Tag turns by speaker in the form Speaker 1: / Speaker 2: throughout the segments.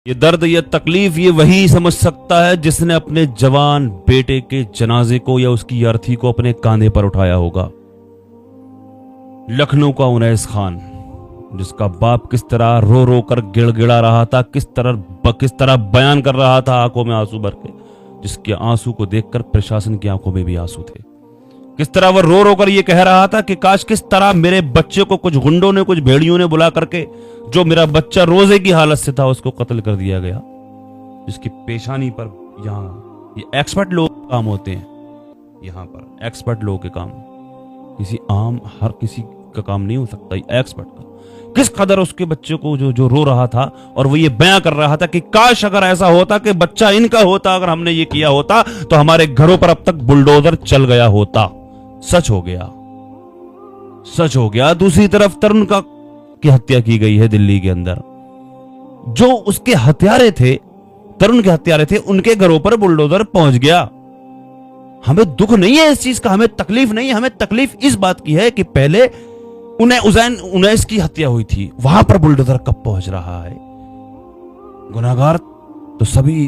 Speaker 1: ये दर्द, ये तकलीफ, ये वही समझ सकता है जिसने अपने जवान बेटे के जनाजे को या उसकी अर्थी को अपने कांधे पर उठाया होगा। लखनऊ का उनैस खान, जिसका बाप किस तरह रो रो कर गिड़गिड़ा रहा था, किस तरह बयान कर रहा था आंखों में आंसू भर के, जिसके आंसू को देखकर प्रशासन की आंखों में भी आंसू थे। किस तरह वह रो रो कर यह कह रहा था कि काश किस तरह मेरे बच्चे को कुछ गुंडों ने, कुछ भेड़ियों ने बुला करके, जो मेरा बच्चा रोजे की हालत से था, उसको कत्ल कर दिया गया। जिसकी पेशानी पर, यहाँ ये एक्सपर्ट लोग काम होते हैं, यहाँ पर एक्सपर्ट लोगों के काम, किसी आम हर किसी का काम नहीं हो सकता, एक्सपर्ट का। किस कदर उसके बच्चे को जो रो रहा था और वो ये बयां कर रहा था कि काश अगर ऐसा होता कि बच्चा इनका होता, अगर हमने ये किया होता तो हमारे घरों पर अब तक बुलडोजर चल गया होता। सच हो गया, सच हो गया। दूसरी तरफ तरुण की हत्या की गई है दिल्ली के अंदर। जो उसके हत्यारे थे, तरुण के हत्यारे थे, उनके घरों पर बुलडोजर पहुंच गया। हमें दुख नहीं है इस चीज का, हमें तकलीफ नहीं है। हमें तकलीफ इस बात की है कि पहले उनैस की हत्या हुई थी, वहां पर बुलडोजर कब पहुंच रहा है। गुनाहगार तो सभी,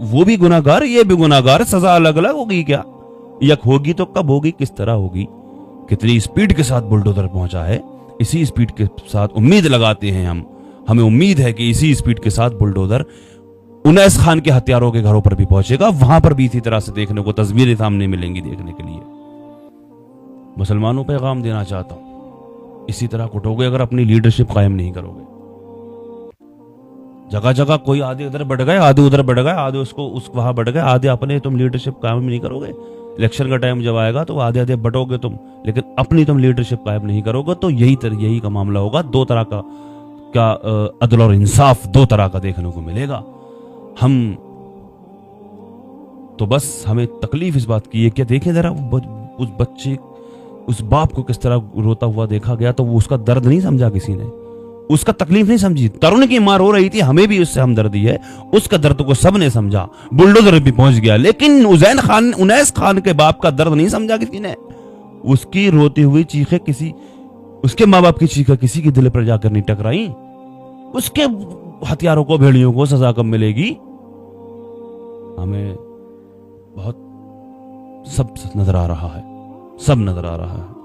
Speaker 1: वो भी गुनाहगार, ये भी गुनाहगार, सजा अलग अलग होगी क्या? यक होगी तो कब होगी, किस तरह होगी, कितनी स्पीड के साथ बुलडोजर पहुंचा है। इसी स्पीड के साथ उम्मीद लगाते हैं हमें उम्मीद है कि इसी स्पीड के साथ बुलडोजर उनैस खान के हत्यारों के घरों पर भी पहुंचेगा। वहां पर भी इसी तरह से देखने को तस्वीरें सामने मिलेंगी देखने के लिए। मुसलमानों पे पैगाम देना चाहता हूं, इसी तरह कुटोगे अगर अपनी लीडरशिप कायम नहीं करोगे। जगह जगह कोई आधे इधर बढ़ गए, आधे उधर बढ़ गए, आधे वहां बढ़ गए, आधे अपने, तुम लीडरशिप कायम नहीं करोगे। इलेक्शन का टाइम जब आएगा तो आधे आधे बटोगे तुम, लेकिन अपनी तुम लीडरशिप कायम नहीं करोगे तो यही का मामला होगा। दो तरह का अदल और इंसाफ दो तरह का देखने को मिलेगा। हम तो बस, हमें तकलीफ इस बात की है कि देखें जरा उस बच्चे, उस बाप को किस तरह रोता हुआ देखा गया, तो वो उसका दर्द नहीं समझा किसी ने, उसका तकलीफ नहीं समझी। तरुण की मां रो रही थी, हमें भी उससे हमदर्दी है, उसका दर्द को सबने समझा, बुलडोजर भी पहुंच गया, लेकिन उनैस खान के बाप का दर्द नहीं समझा किसी ने। उसकी रोती हुई चीखें उसके माँ बाप की चीखें किसी के दिल पर जाकर नहीं टकराई। उसके हथियारों को, भेड़ियों को सजा कब मिलेगी? हमें बहुत सब नजर आ रहा है, सब नजर आ रहा है।